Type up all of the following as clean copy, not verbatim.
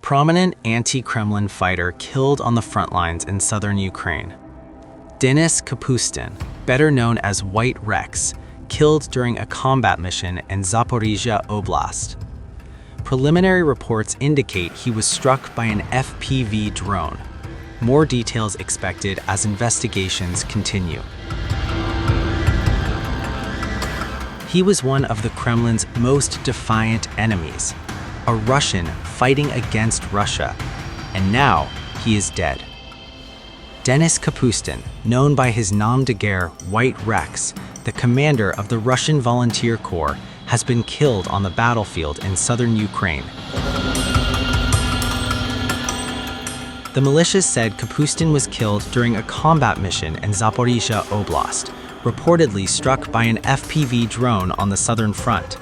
Prominent anti-Kremlin fighter killed on the front lines in southern Ukraine. Denis Kapustin, better known as White Rex, killed during a combat mission in Zaporizhzhia Oblast. Preliminary reports indicate he was struck by an FPV drone. More details expected as investigations continue. He was one of the Kremlin's most defiant enemies, a Russian fighting against Russia, and now he is dead. Denis Kapustin, known by his nom de guerre White Rex, the commander of the Russian Volunteer Corps, has been killed on the battlefield in southern Ukraine. The militias said Kapustin was killed during a combat mission in Zaporizhzhia Oblast, reportedly struck by an FPV drone on the southern front.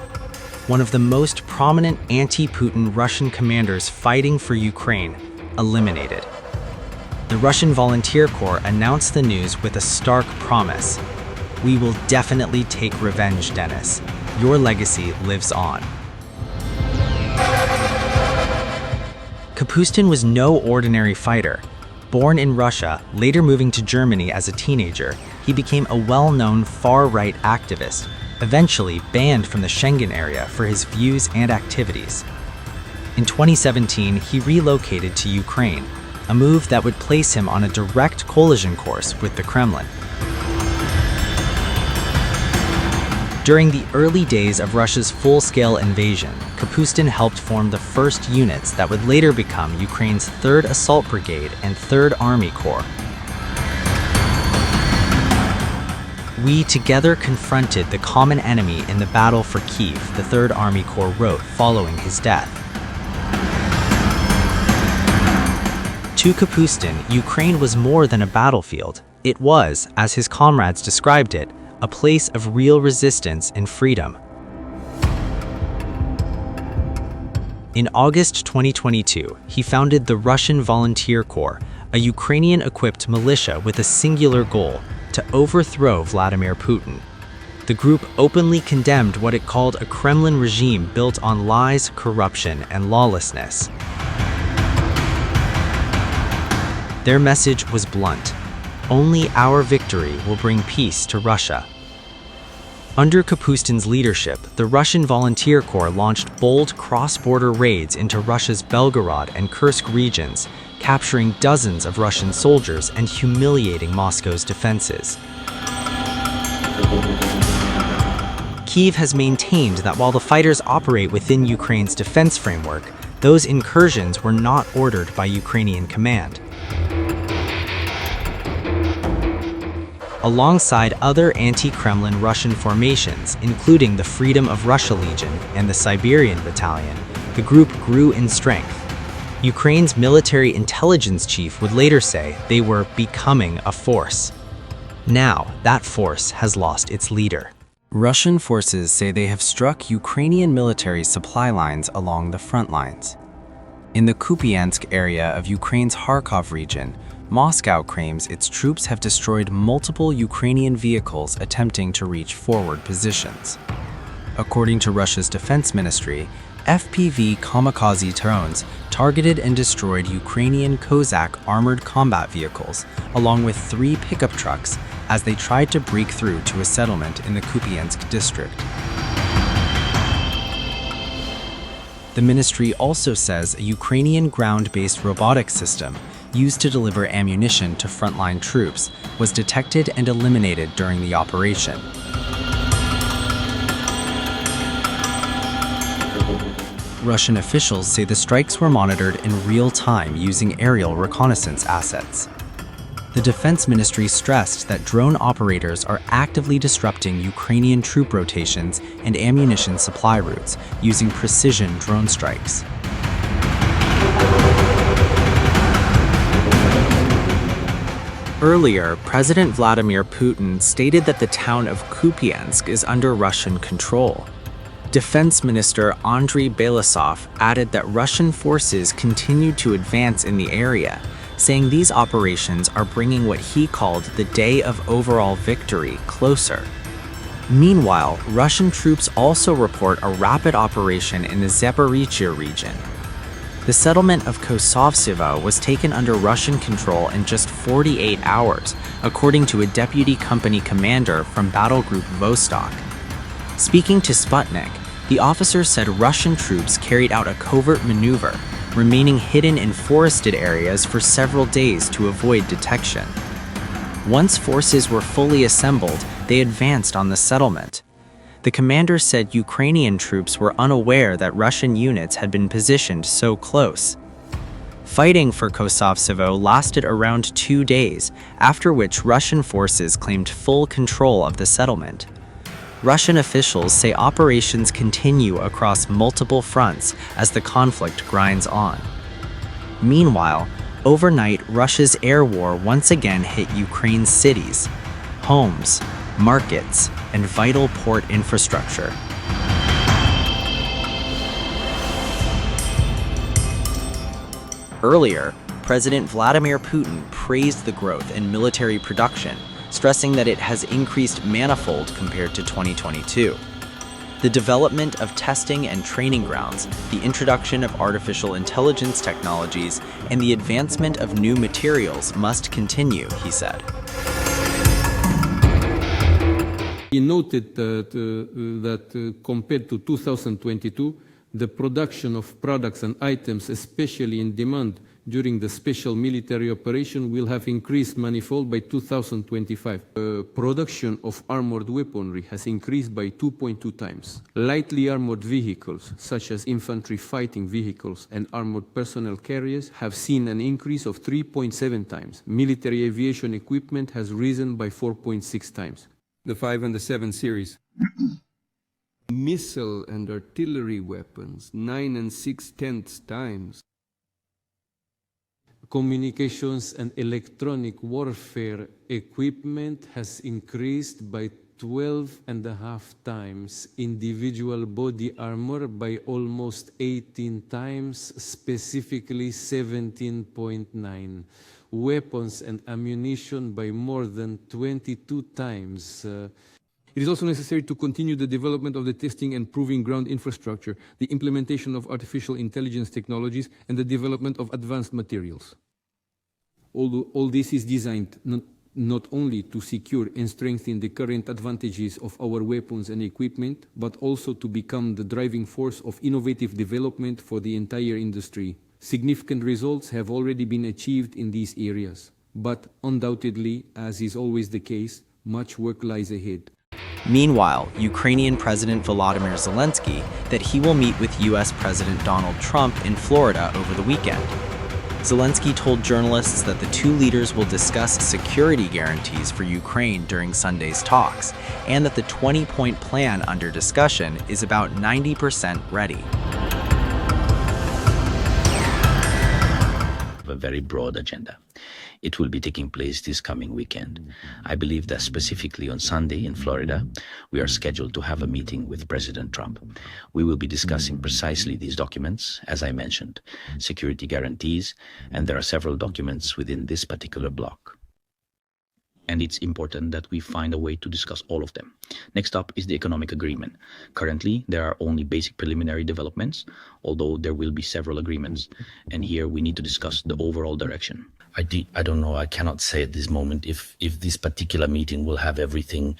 One of the most prominent anti-Putin Russian commanders fighting for Ukraine, eliminated. The Russian Volunteer Corps announced the news with a stark promise. "We will definitely take revenge, Denis. Your legacy lives on." Kapustin was no ordinary fighter. Born in Russia, later moving to Germany as a teenager, he became a well-known far-right activist, eventually banned from the Schengen area for his views and activities. In 2017, he relocated to Ukraine, a move that would place him on a direct collision course with the Kremlin. During the early days of Russia's full-scale invasion, Kapustin helped form the first units that would later become Ukraine's 3rd Assault Brigade and 3rd Army Corps. "We together confronted the common enemy in the battle for Kyiv," the 3rd Army Corps wrote following his death. To Kapustin, Ukraine was more than a battlefield. It was, as his comrades described it, a place of real resistance and freedom. In August 2022, he founded the Russian Volunteer Corps, a Ukrainian-equipped militia with a singular goal: to overthrow Vladimir Putin. The group openly condemned what it called a Kremlin regime built on lies, corruption, and lawlessness. Their message was blunt: only our victory will bring peace to Russia. Under Kapustin's leadership, the Russian Volunteer Corps launched bold cross-border raids into Russia's Belgorod and Kursk regions, capturing dozens of Russian soldiers and humiliating Moscow's defenses. Kyiv has maintained that while the fighters operate within Ukraine's defense framework, those incursions were not ordered by Ukrainian command. Alongside other anti-Kremlin Russian formations, including the Freedom of Russia Legion and the Siberian Battalion, the group grew in strength. Ukraine's military intelligence chief would later say they were becoming a force. Now, that force has lost its leader. Russian forces say they have struck Ukrainian military supply lines along the front lines. In the Kupiansk area of Ukraine's Kharkov region, Moscow claims its troops have destroyed multiple Ukrainian vehicles attempting to reach forward positions. According to Russia's defense ministry, FPV kamikaze drones targeted and destroyed Ukrainian Kozak armored combat vehicles, along with 3 pickup trucks, as they tried to break through to a settlement in the Kupiansk district. The ministry also says a Ukrainian ground-based robotic system used to deliver ammunition to frontline troops was detected and eliminated during the operation. Russian officials say the strikes were monitored in real time using aerial reconnaissance assets. The defense ministry stressed that drone operators are actively disrupting Ukrainian troop rotations and ammunition supply routes using precision drone strikes. Earlier, President Vladimir Putin stated that the town of Kupiansk is under Russian control. Defense Minister Andriy Belousov added that Russian forces continue to advance in the area, saying these operations are bringing what he called the day of overall victory closer. Meanwhile, Russian troops also report a rapid operation in the Zaporizhzhia region. The settlement of Kosovtsevo was taken under Russian control in just 48 hours, according to a deputy company commander from Battle Group Vostok. Speaking to Sputnik, the officer said Russian troops carried out a covert maneuver, remaining hidden in forested areas for several days to avoid detection. Once forces were fully assembled, they advanced on the settlement. The commander said Ukrainian troops were unaware that Russian units had been positioned so close. Fighting for Kosovtsevo lasted around 2 days, after which Russian forces claimed full control of the settlement. Russian officials say operations continue across multiple fronts as the conflict grinds on. Meanwhile, overnight, Russia's air war once again hit Ukraine's cities, homes, markets, and vital port infrastructure. Earlier, President Vladimir Putin praised the growth in military production, stressing that it has increased manifold compared to 2022. The development of testing and training grounds, the introduction of artificial intelligence technologies, and the advancement of new materials must continue, he said. He noted that compared to 2022, the production of products and items, especially in demand during the special military operation, will have increased manifold by 2025. Production of armored weaponry has increased by 2.2 times. Lightly armored vehicles, such as infantry fighting vehicles and armored personnel carriers, have seen an increase of 3.7 times. Military aviation equipment has risen by 4.6 times. The 5 and the 7 series. Missile and artillery weapons, 9 and 6/10 times. Communications and electronic warfare equipment has increased by 12.5 times. Individual body armor by almost 18 times, specifically 17.9. Weapons and ammunition by more than 22 times. It is also necessary to continue the development of the testing and proving ground infrastructure, the implementation of artificial intelligence technologies, and the development of advanced materials. All this is designed not only to secure and strengthen the current advantages of our weapons and equipment, but also to become the driving force of innovative development for the entire industry. Significant results have already been achieved in these areas, but undoubtedly, as is always the case, much work lies ahead. Meanwhile, Ukrainian President Volodymyr Zelenskyy that he will meet with U.S. President Donald Trump in Florida over the weekend. Zelenskyy told journalists that the two leaders will discuss security guarantees for Ukraine during Sunday's talks, and that the 20-point plan under discussion is about 90% ready. A very broad agenda. It will be taking place this coming weekend. I believe that specifically on Sunday in Florida, we are scheduled to have a meeting with President Trump. We will be discussing precisely these documents, as I mentioned, security guarantees, and there are several documents within this particular block. And it's important that we find a way to discuss all of them. Next up is the economic agreement. Currently, there are only basic preliminary developments, although there will be several agreements. And here we need to discuss the overall direction. I don't know, I cannot say at this moment if this particular meeting will have everything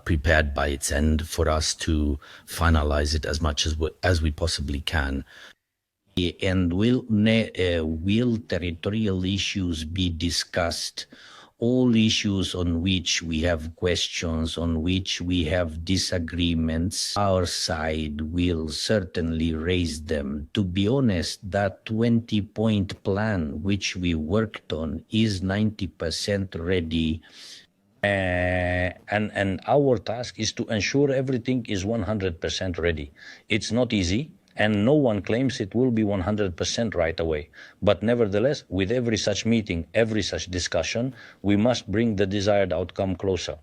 prepared by its end for us to finalize it as much as we possibly can. And will territorial issues be discussed? All issues on which we have questions, on which we have disagreements, our side will certainly raise them. To be honest, that 20-point plan which we worked on is 90% ready. And our task is to ensure everything is 100% ready. It's not easy. And no one claims it will be 100% right away. But nevertheless, with every such meeting, every such discussion, we must bring the desired outcome closer.